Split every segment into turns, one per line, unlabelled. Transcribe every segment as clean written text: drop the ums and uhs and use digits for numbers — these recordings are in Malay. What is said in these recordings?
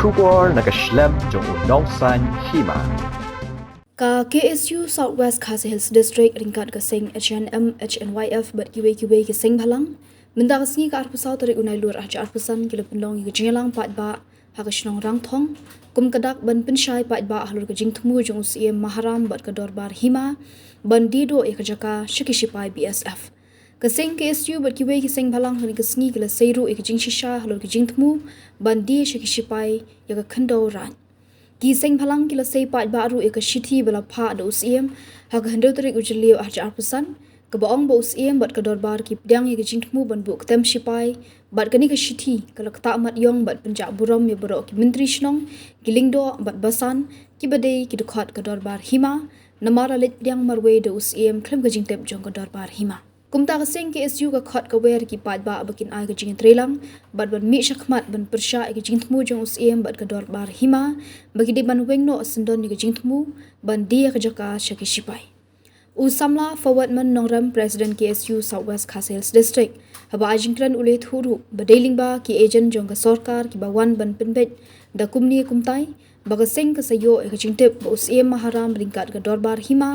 Shubor Nakashlem Jong Nongsan Hima.
Ka KSU Southwest Khasi Hills District ringkat ke sing HNM HNYF bat kiwe ke sing balang menda kasngi ka arpusau tarik unai luar aja arpusan kila penlong ke jelang pat ba hakashnong rang thong kum kadak ban pensyai pat ba ahlur ke jing thmu jong usie maharam bat ke dorbar hima ban dido e kajaka shikishipai BSF Kesing KSU bat kiwe kesing balang hani kesngi kila seiru e kejing shisha halur kejing temu bandi shikishipai ya ke kendau ran. Kising balang kila sei pat baru e ke shiti bala pa da usiem ha ke hendau tarik ujeliu ahja arpusan ke baong ba usiem bat ke dorbar ki pedang ya kejing temu ban bu ketem shipai bat kani ke shiti kala kata mat yong bat penjak buram ya borok ki menteri shnong gilingdo bat basan ki badai ki dukhat ke dorbar hima namara lit pedang marwe da usiem klem kejing tep jong ke dorbar hima. Kumta kasing KSU ka khot ka wer ki pat ba bakin ai ka jing trelang bat ban mi shakmat ban persha ki jing tmu jong usiem bat ka dor bar hima bagi di ban wengno asendon ni ka jing tmu ban dia ka jaka shaki shipai Usamla forward man nongram president KSU Southwest Khasi Hills District haba ajingkran ule thuru badailing ba ki agent jong ka sarkar ki bawan ban penbet da kumni kumtai baga sing ka sayo e ka jingtep ba usiem maharam ringkat ka dor bar hima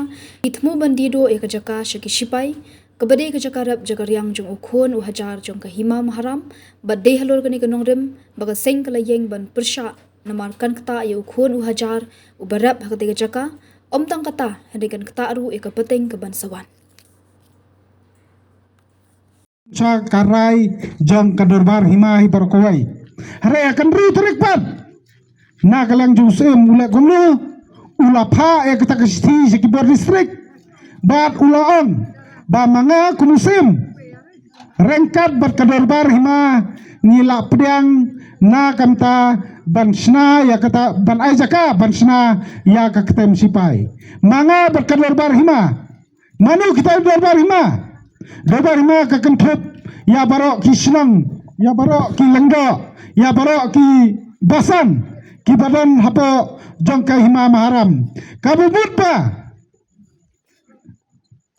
itmu ban dido e ka jaka shaki shipai Kabade ke jakarap jakaryang jong ukhon uhajar jong kahima maharam badde halor kani kanongrem baga seng kalayeng ban persha namarkan kata ya ukhon uhajar ubarap hakate ke jaka omtang kata hendikan kata aru e kapeteng ke bansawan
cha karai jong kadorbar hima hi barkowai hare akan ru trikpat na kalang jusem ula komno ula pha e kata kasti sekibor distrik bat ula on ba mga kumusim rengkat berkedorbar hima ngila pedang na kamta bansna ya kata ban aijaka bansna ya kaketem sipai mga berkedorbar hima manu kita dorbar hima kakentup ya barok ki senang ya barok ki lengdo ya barok ki basan ki badan hapo jongka hima maharam kabubut ba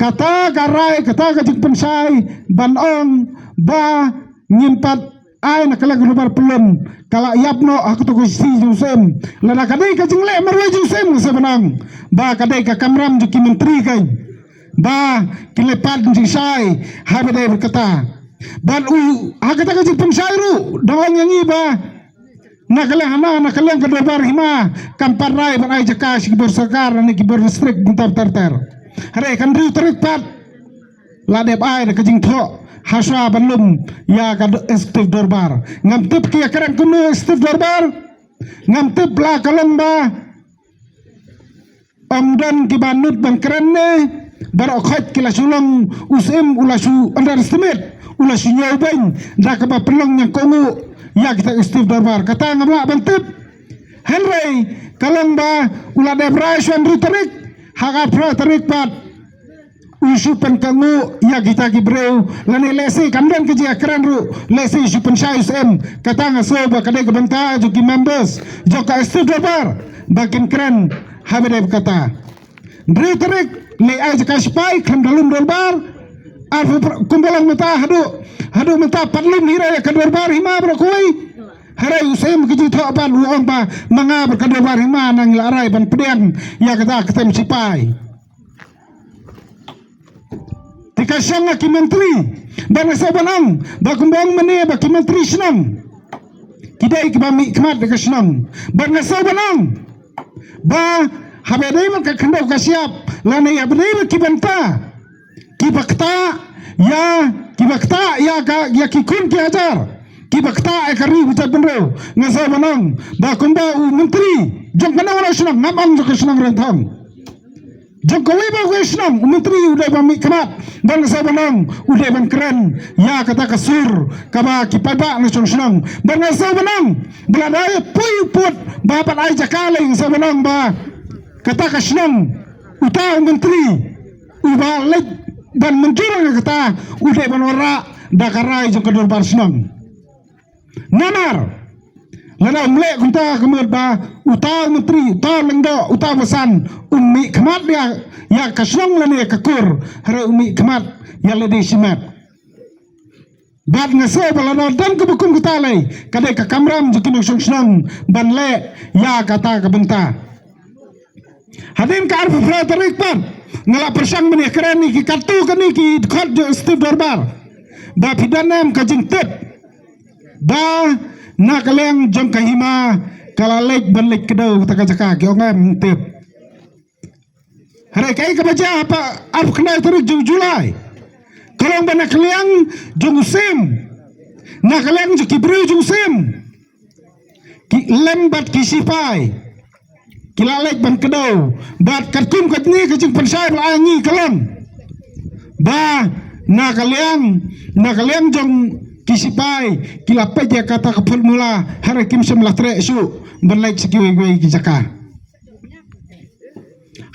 kata garai kata kajik pensai banong ba nyimpat ai nak kala global pelem kala yapno aku tu kusi jusem lana kadai kajing le marwe jusem sebenang ba kadai ka kamram juki menteri kai ba kilepat jisai habade berkata ban hakata kajik pensai ru dawang yangi ba nakala kedobar hima kamparai ban ai jaka sikibor sakar ni kibor distrik buntar terter Hare kan riu terikpat ladep ai de kajing tho haswa banlum ya ka estif dorbar ngam tip ki akaran kuno estif dorbar ngam tip la kalong ba amdan ki banut ban krenne bar khot ki la sulong usim ulasu underestimate ulasu nyobain da ka ba pelong yang kongu ya kita estif dorbar kata ngam ban tip henry kalong ba ula de braswan ru terik Hagat pra terikpat usupan kamu ya kita kibreu lani lesi kamdan keji akran ru lesi usupan syai usm katanga soba kadai kebanta juki members joka estu dobar bakin keren habire kata beri terik le ai jaka spai kam dalum dolbar arfu kumbalang mata hadu mata padlum hira ya kadorbar hima brokoi Harai usem keji tho ban uong ba manga berkadobar hima nang larai ban pedang ya kata ketem sipai tika sanga ki menteri ban sabanang ba kumbang mene ba ki menteri senang kidai ki ba mi kmat de senang ban sabanang ba habedai man ka khandau ka siap lane ya bedai ki banta ki bakta ya ka ya ki kun ki ajar Kibakta ekari ucap benro ngasa banang bakumba menteri jong kana wala senang ngabang jong senang rentang jong kowe ba kowe senang menteri udah bami kemat bang ngasa banang udah bang keren ya kata kasur kaba kipaba ngajong senang bang ngasa banang beladai puy put bapat ai jakale ngasa banang ba kata ka senang utau menteri ubalik ban menjurang kata udah ban ora dakarai jong kedorbar senang Namar lana umlek kunta kemud ba utau menteri utau lengdo utau basan ummi kemat dia ya kasnong lani kakur hara ummi kemat ya ledi simat Bat ngaso balana dan ke bukum kita lay kadai ka kamram jikin senang ban le ya kata ka benta. Hadim ka arf fratarik pan ngala persang meni keren ni ki kartu kani ki khot jo stib darbar. Ba pidanam ka jingtep. Ba na kaleng jom kahima kala lek ban lek kedau taka jaka ki ongam tep. Hare kai ka baja apa arf kena tarik Julai. Kalau bana kaliang jung sim, na kaliang jung kibriu jung sim, ki lembat kisipai, kilalek ban kedau, bat kartum katni kajing pensai belangi kalam, ba na kaliang jung kisipai, kilapai dia kata kapul mula hari kim semlah trek su, berlaik sekiwi kijaka.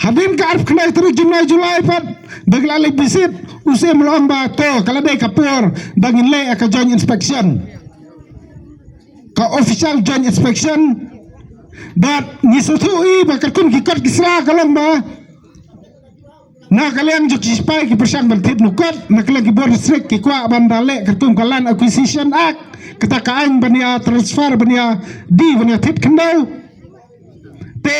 Hadim ka arf kena terus Julai pat baglalek bisit. Usia melong ba to kalau day kapur bangin le ka joint inspection ka official joint inspection but ngisutui bakal kun kikot kisra kalong ba na kalian juk spai ki persang bertip nukot na kalian ki board district ki kwa bandale kertum kalan acquisition act kata kaang bania transfer bania di bania tip kendau te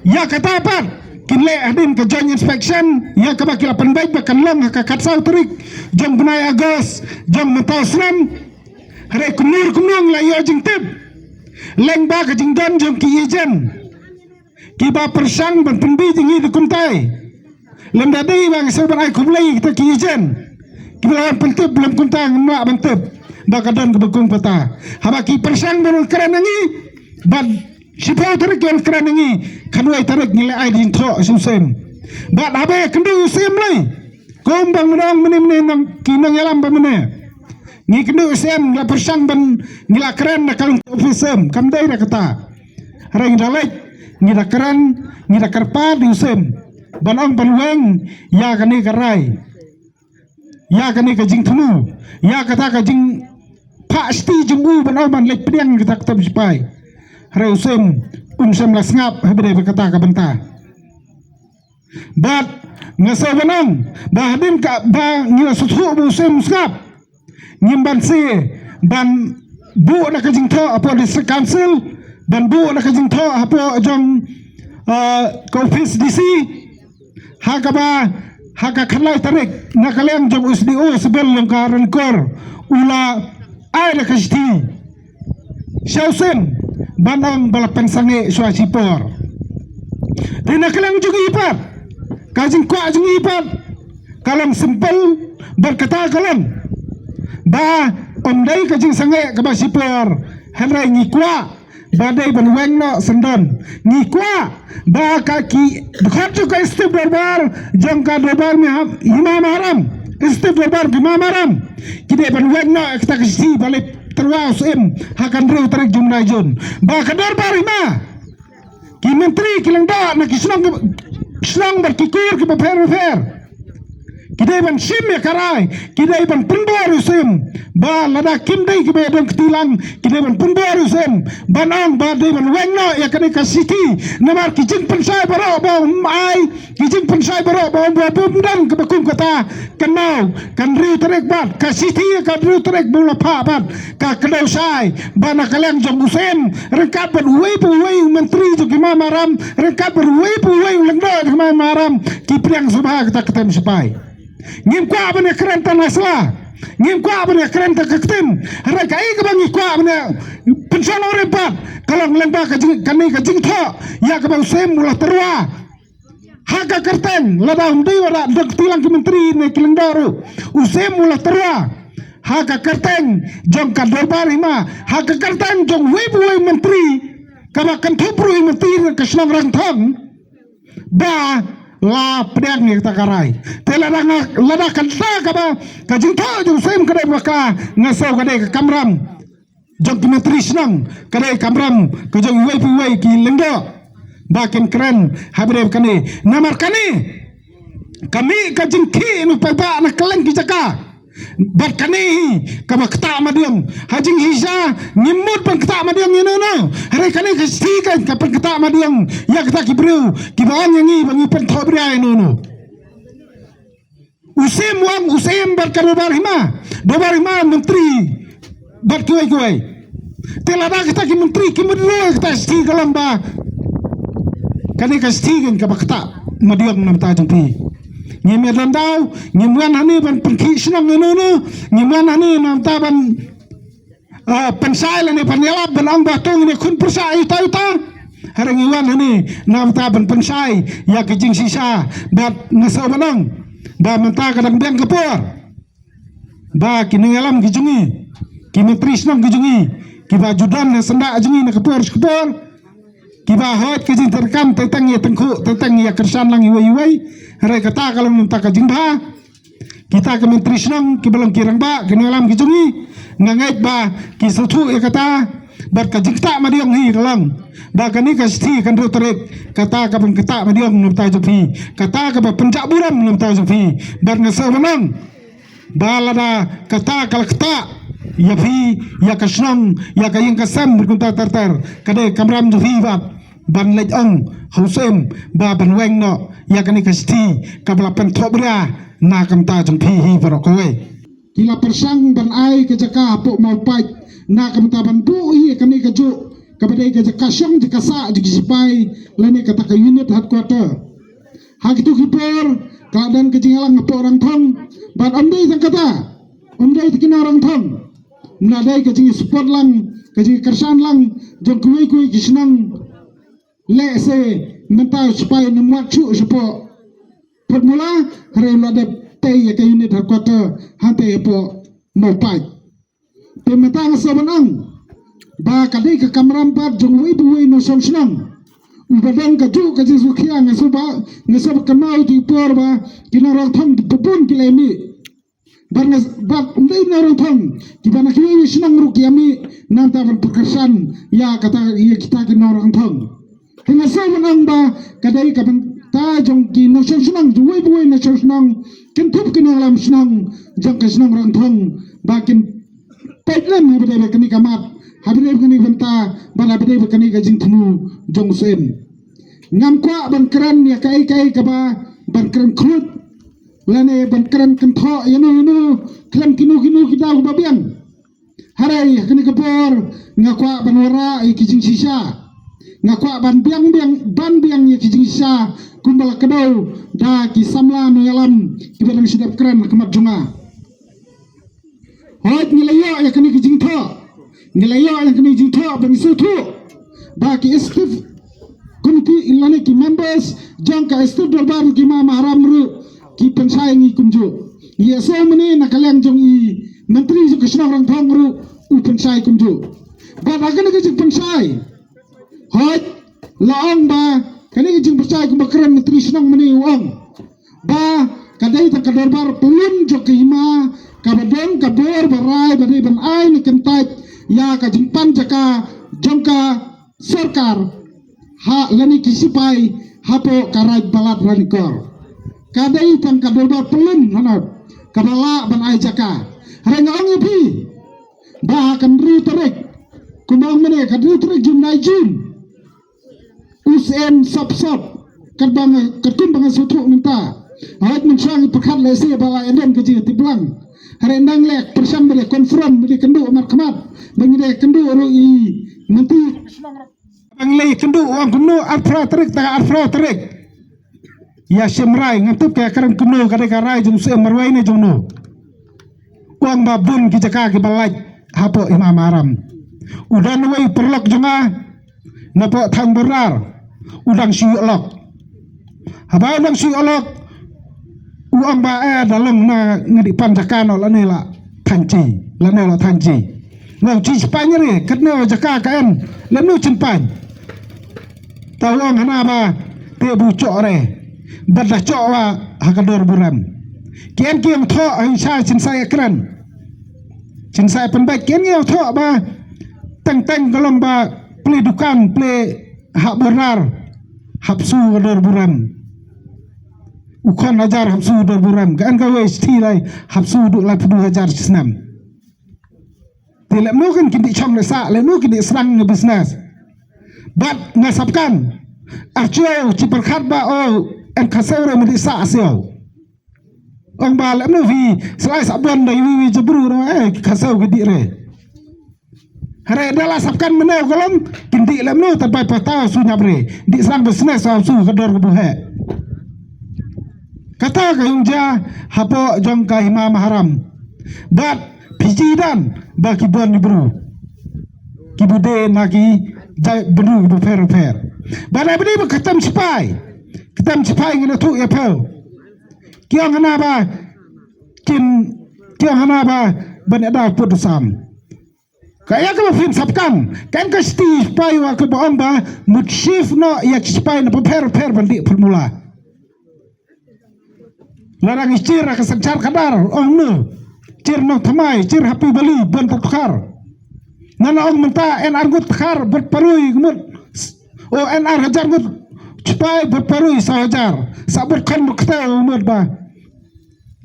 ya kata apa kinle adin ke joint inspection ya ka bakila panbaik bakan long ka katsau terik jom benai agos jom mentasram hare kumnung la yo jing tip leng ba ka jing don jom ki ejen ki ba persang ban penbi jing i kuntai lem dadi bang sobat ai kumlai kita ki ejen ki lawan pentip lem kuntai ngma bantip ba ka don ke bekung pata haba ki persang ban keren ngi ban Sipau tarik yang keren ini, kanwai tarik nilai ai di intro susem. Bat abe kendu susem lagi. Kombang menang meni nang kinang yalam bamene. Ni kendu susem la persang ban nila keren na kalung ofisem. Kamdai na kata. Harang dalek nila keren nila karpa di susem. Banang banweng ya kani karai. Ya kani kajing temu. Ya kata kajing pasti jemu banang ban lek pedang kita ketam sipai. Reusem las ngap habire berkata ka benta bat ngasa banang bahadim ka ba ngila suthu busem ngap nyimban si ban bu na kajing tho apo district council ban bu na kajing tho apo jong office DC haka khalai tarik na kaleng jong USDO sebel lengkaran kor ula ai na kajti Syausen banang balapan sange suasipor. Tina kelang juga ipat, kajing kuat juga ipat. Kalang sempel berkata kalang, bah omdai kajing sange kabasipor. Henry ngikwa, badai banweng no sendon. Ngikwa, bah kaki dekat juga istib berbar, jangka berbar imam haram. Istib berbar imam haram. Kita banweng no kita kasi balik. Terus hakan ru tarik jumlah jun. Bakadar parima. Ki menteri kilang dak nak senang berkikur ki per. Kidai ban sim ya karai, kidai ban pembor usim. Ba lada kimdai ki bedong ketilang, kidai ban pembor usim. Banang ba dai ban wengno ya kadai kasiti. Namar kijing pensai baro ba ai, kijing pensai baro ba bumdan ke bakum kata kenau kan riu tarik bat kasiti kan riu tarik bola pa bat ka kenau sai bana kaleng jong usim rengkat ban wei menteri jo ki mamaram rengkat ban wei lengdo ki mamaram ki priang subha kata ketem sepai ngim kwa bane keren tan asla ngim kwa bane keren ta ketem hara kai ka bangi kwa bane pension ore bat kalong lengba ka kani ka jing tho ya ka bang sem mula terwa haka kerteng lada hundi wada dok tilang ke menteri ne kilendaru usem mula terwa haka kerteng jong kadorbar hima haka kerteng jong wei menteri kama kan thupru menteri ke senang rangthang ba la pedang ni kita karai tela lada kanta kaba kajing tho jong sem kadai maka ngasau kadai ke kamram jong menteri senang kadai kamram ke jong wei ki lendo bakin keren habire kani namar kani kami kajingki nu papa na keleng kijaka bat kani kama kata madiang hajing hisa nyimut pan kata madiang ino no hari kani kastikan kapan kata madiang ya kata kibru kibaan yang bangi pan thobria ino no usim berkabar hima menteri berkuai telada kita ki menteri ki medro kita sti kalamba kani ka sti kan ka bakta madiang nam ta jengpi nyem dan dau nyemwan hani ban pengki senang ngono nyemwan hani nam ta ban pensai lene panelap ban ang batong ni kun persai ta harang iwan hani nam ta ban pensai ya ke jing sisa bat ngasau banang ba menta kadang biang kepor ba kinengalam kijungi ki menteri senang kijungi ki ba judan senda jungi na kepor ki ba hot ki jing terkam tentang ya tengku tentang ya kersan lang iwai harai kata kalau menta ka jingba kita ke menteri senang ki belum kirang ba kinengalam kijungi ngangait ba ki sutu ya kata bar ka jingta madiang hi kalang ba kani ka sti kan ro terek kata ka ban kata madiang nam ta jopi kata ka ba penjak buram nam ta jopi bar ngasa menang balada kata kal kata ya fi ya kasnang ya ka yang kasam berkunta tartar kade kamram jopi ban lej ong hausem ba ban weng no ya kani ka sti ka bla pen thobra na kam ta jopi hi barokowe kila persang ban ai ke jaka po mau pai na kam ta ban bu hi kani ka jo kabadai ka kasyang di kasa di sipai lene kata ka unit headquarter hak itu kipor keadaan kejingalang apa orang thong ban omdai sang kata omdai tikina orang thong menadai kejing support lang kejing kersan lang jong kui kisnang le se menta sipai nemuat cu sepo permula hari lada tei ya ka unit headquarter hante po mau pai pemetang sabanang ba kadai ke kamram pat jong wei bu wei no som senang ubadang ka ju ka jisu khia ngaso ba ngaso kamau ti por ba kina rang thong bubun kilemi bar ngas ba umdai na rang thong ki bana ki wei senang ru kiami nan ta ban perkasan ya kata ya kita ki no rang thong hingga so menang ba kadai ka ban ta jong ki no som senang ju wei bu wei no som senang kin thup kin lam senang jong ka senang rang thong ba kin paitlem ni bade kani kamat habire kani banta bana bade kani gajing thmu jong sen ngam kwa ban kran ya kai ka ba ban kran khut lane ban kran kan tho yanu klan kinu kita ba biang harai kani kapor ngakwa ban wara kijing sisa ngakwa ban biang ya kijing sisa kumbal kadau da ki samla no yalam ibadang sidap kran kemat junga hot nilayo ya kani kijing tho ngelayo yang kini jitho bang sutu baki istif komiti ilane ki members jang ka istif darbar ki ma mahram ru ki pensai ngi kumju ye so mene nakalang jong i menteri jo kisna rang thong ru u pensai kumju ba dagan ke jing pensai hot laong ba kani jing pensai kum bakran menteri senang mene uang ba kadai ta darbar pelun jo ki ma kabadon kabor barai badai ban ai ni kentai ya ka jimpan jaka jongka sarkar ha lani kisipai hapo karai balat ranikor kadai tang kadolba pelun hanat kabala ban ai jaka harenga ong yapi ba kan ru terek kumang mene kadru terek jum nai jum usem sop kadbang katum bang sutu minta hat mensangi perkat lese bala enden keji tiblang harendang lek persam bele konfront bele kendu amar kemat bangide kendu ru i nanti bang le kendu wang kendu alfra terik ya semrai ngatup kayak karang kendu kadai karai jung se marwai ne jung no wang babun ki jaka ki balai hapo imam aram udan wei perlok junga napo thang berar udang siolok haba udang siolok uang ba dalam na ngadi panjakan la ne la tanji ngau ci spanyere ketna jaka kan lanu cimpan tawang hana ba te bu chore badla chowa hakador buram kian tho ai sa chin sai ekran chin sai penbaik kian tho ba tang golom ba ple dukan ple hak benar hapsu kador buram ukon ajar hapsu kador buram kan ka wei sti lai hapsu du la 2000 senam tilak nu kan kini chom le sa le nu kini serang nge bisnes bat ngasapkan arcio ci perkhat ba o en kasere medi sa asio Ang bala no vi selai sabon dai vi jebru no kasau gedi re. Hare dala sapkan menau kolom kindi lam no tapai patau su nyabre. Di serang bisnes su kedor kebuhe. Kata ka yungja hapo jong ka hima maharam. Bat piji dan bagi bon bru. Kibude nagi jai bru bu fer fer. Bana bini bu katam sipai. Katam sipai ngena tu ya pau. Kiang hana ba kiang hana ba ban ada putusam. Kaya ka fin sapkan kan ka sti sipai wa ka ba ba mutshif no ya sipai na per per bandi formula. Larang istir ka sancar kadar ong no. Cir no thamai cir happy bali ban takar. Nana ong menta en argut takar berparui gumut. O en ar hajar gut sipai berparui sahajar. Sabut kan bukta umur ba.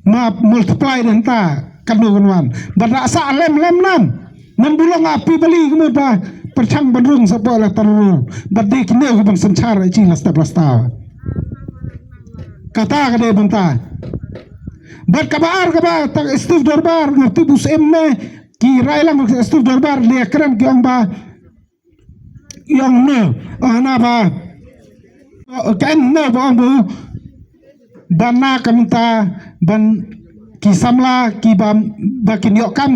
Ma multiply dan ta kandungan bada sa lem nan nan bulong api bali gumut ba percang bandung sapa la tarul badde kine ko bang sanchar chi lasta plasta kata kade banta bad kabar kaba tak stuf darbar ngerti bus emne ki railang stuf darbar le kran ki ong ba yang ne ana ba kan ne ba ong bu bana kamta ban kisamla ki bam bakin yokam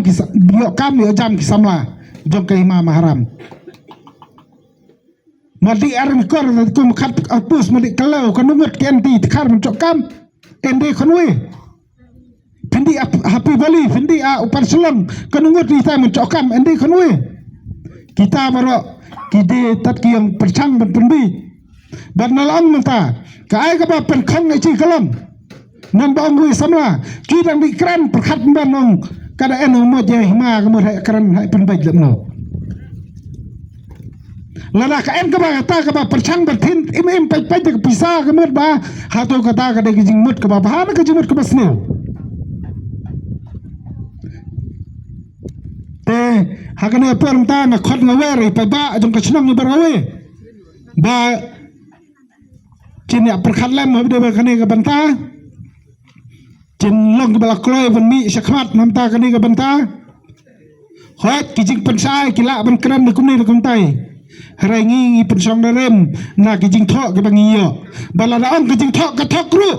yo jam kisamla jong ke imam haram madi arang kor kum khat apus madi kalau kanumut kenti khar mencokam ende khonwe pindi happy bali pindi upar selam kanumut kita mencokam ende khonwe kita baro kide tat ki yang percang ban penbi ban nalang menta kai ka ba pen khong ai chi kalam nan ba ngui samla ki dang di kran perkhat ban nong kada eno mo je hima ka mo hai kran hai pen baj lemno lana ka en ka ba ta ka ba percang ban thin im paj paj ka pisa ka mot ba ha to ka ta ka de jing mot ka ba ha na ka jing mot ka basne te ha ka ne per ta na khot ngawe ri pa ba jong ka chnang ni barawe ba chin ya perkhat lem mo de ba ka ne ka banta chin long bala kloy ban mi shakmat namta kani ka banta hot kijing pensai kila ban kran kum ni kum tai harangi pensong darem na kijing thok ka bangiyo bala da ong kijing thok ka thok ru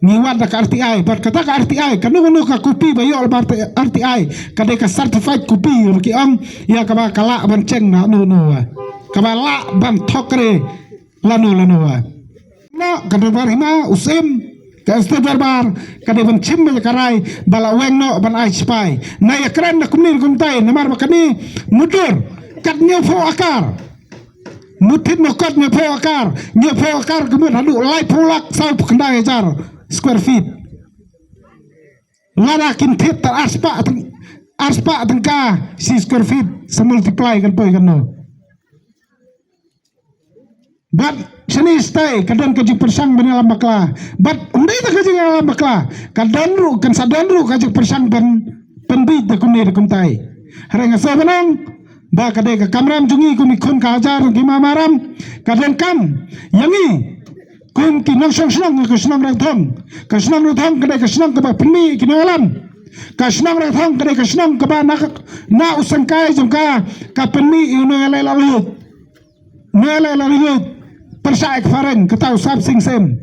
ni wan da arti ai bar kata ka arti ai kanu no ka kopi ba yo bar arti ai ka de ka certified kopi ki ong ya ka ba kala ban cheng na no ka ba la ban thok re lanu no ka bar hima usim ka ste barbar ka de ban chimbe karai bala weng no ban ai spai na ya kran na kumni kumtai na mar bakani mudur kat nyo fo akar mutit no kat nyo fo akar kemudian hadu lai polak sau kendai jar square feet lara kin tet tar arspa tengka si square feet se multiply kan poi kan no bat seni stay kadang kajing persang ban alam bakla bat undai ta kajing alam bakla kadang ru kan sadan ru kajing persang ban penbi ta kumni kum tai hareng sa banang ba kadai ka kamram jungi kum ikon ka hajar ki mamaram kadang kam yangi kum ki nang snang ka snang rang thong kadai ka snang ka ba penbi ki alam ka snang rang thong kadai ka snang ka ba na usangkai jongka ka penbi inu lalu persai kfareng ketau sab sing sem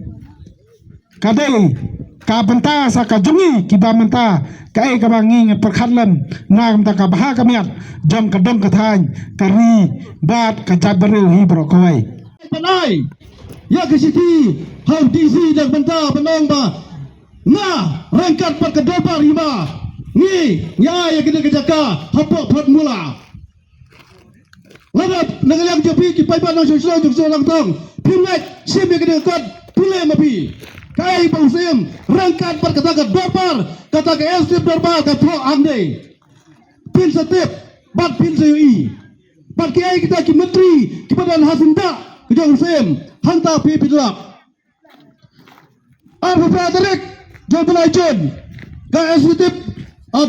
kadai ka benta sa ka jungi ki ba menta ka ka bangi perkhat lem na mta ka bah ka miat jom ka dong ka than kari bat ka jabru hi bro koi
panai ya ke siti hau tisi dak benta penong ba na rangkat pat ka dobar hiba ni ya ke de jaka hapo phat mula Lama nangalang jopi ki pai banang sosro jokso lang tong pingat sim ke de kot pule mapi kai bang sim rangkat par kata ka dopar kata ka estip dorbar ka tho ande pin setep bat pin seui bat ki kita ki menteri ki badan hasinda ki jong sim hanta pi pidlak arfa tarik jobla jon ka estip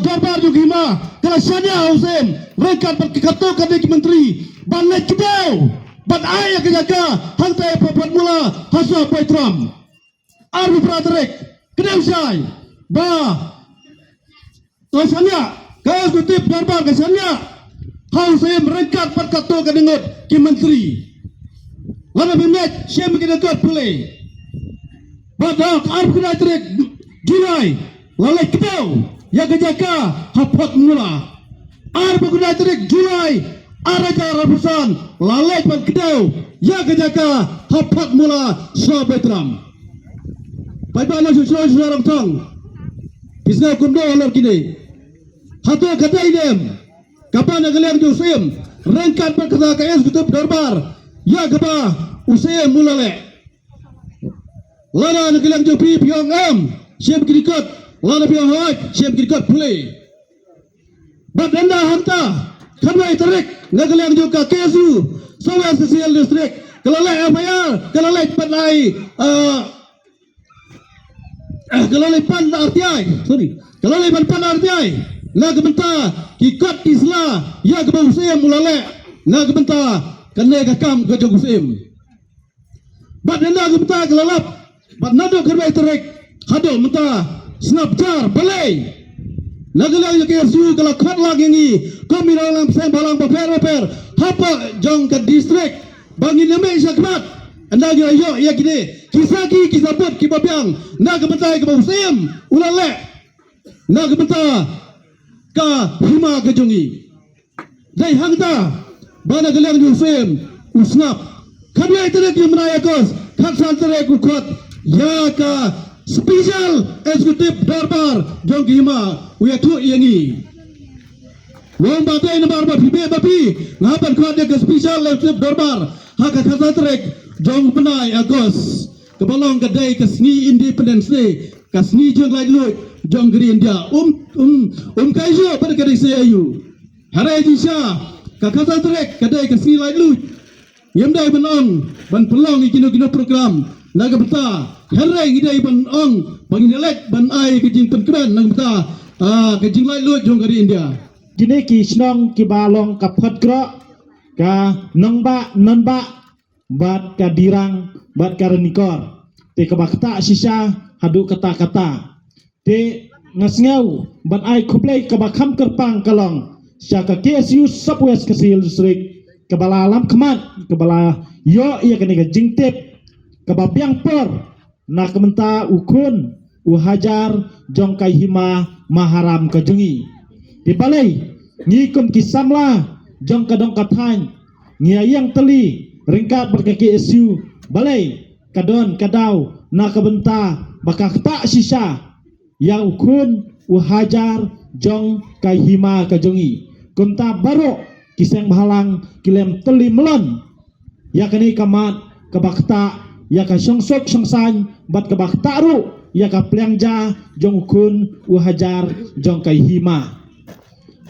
dorbar jugima kala sanya husen rangkat par kato ka de menteri Banlet kidau, ban ayah kejaga, hantai papat mula, hasa paitram. Arbi praterek, kedau say, ba tosannya ke eksekutif darbar kesannya hau saya merengkat perkato ke dengut ke menteri lana bimet syem ke dengut pulih badak arf kena terik Julai lalai kedau ya kejaka hapat mula arf kena terik Julai araja rapusan lalai pan kedau ya kejaka hapat mula sabetram pai ba na susro susarang tang pisna kundo alar kini hatu kata idem kapan nagaliang jusim rengkat berkata ke eksekutif darbar ya kaba usai mulale lana nagaliang jupi piong am siap kirikot lana piong hoy siap kirikot pulih badanda hanta kanwai tarik nagaliang juga kesu sawan sosial distrik kelalai FIR kelalai panai kelalai pan RTI kelalai pan RTI na gebenta kikot isla ya gebau sem mulale na gebenta kene kakam ke jogusem badana gebenta kelalap badnado kerbai terek hado menta snapjar balai nagalang ke su kala khot lagi ni kominalang sem balang paper hapa jong ke distrik bangin neme sakmat anda gira yo ya gide kisaki kisabut kibabyang na gebenta gebau sem ulale na gebenta ka hima kejongi dai hangta bana galiang jusem usnap kadai tere ki menaya kos khaksan tere kukot ya ka special eksekutif darbar jong hima uya tu yangi wong batai nambar ba pibe bapi ngapan kuat dia ke special eksekutif darbar haka khaksan tere jong penai agos kebalong kedai ke seni independence day kasni jong lai lu jong geri India kaijo pada kedai sayu harai jisha kakasa trek kedai kasni lai lu yamdai banong ban pelong ikino program naga beta harai ngidai banong panginelek ban ai kejing penkran naga beta kejing lai lu jong geri India
jine ki snong ki balong ka phat gro ka nongba nonba bat ka dirang bat ka renikor te ka bakta sisa hadu kata-kata te ngasngau ban ai khuplei ka bakham kerpang kalong syaka KSU Southwest Kasil Distrik kabala alam khamat kabala yo ia kene ka jingtep ka babyang per na kementa ukun uhajar jong kai hima maharam ka jungi di balai ngikum kisamla jong ka dong kathan ngiayang teli ringkat berka KSU balai kadon kadau na kabenta bakak tak sisa yang ukun uhajar jong kai hima kajongi kunta baru kiseng bahalang kilem teli melon ya kini kamat kabakta ya ka songsok songsan bat kabakta ru ya ka plangja jong ukun uhajar jong kai hima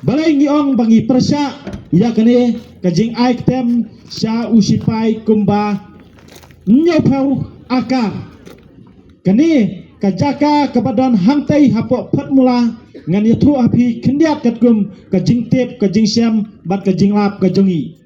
balai ngiong bangi persya ya kini kajing aik tem sya usipai kumba nyopau akar kini kajaka kebadan hangtai hapok phat mula ngan yathu api kendiat katkum kajing tep kajing syam bat kajing lap kajongi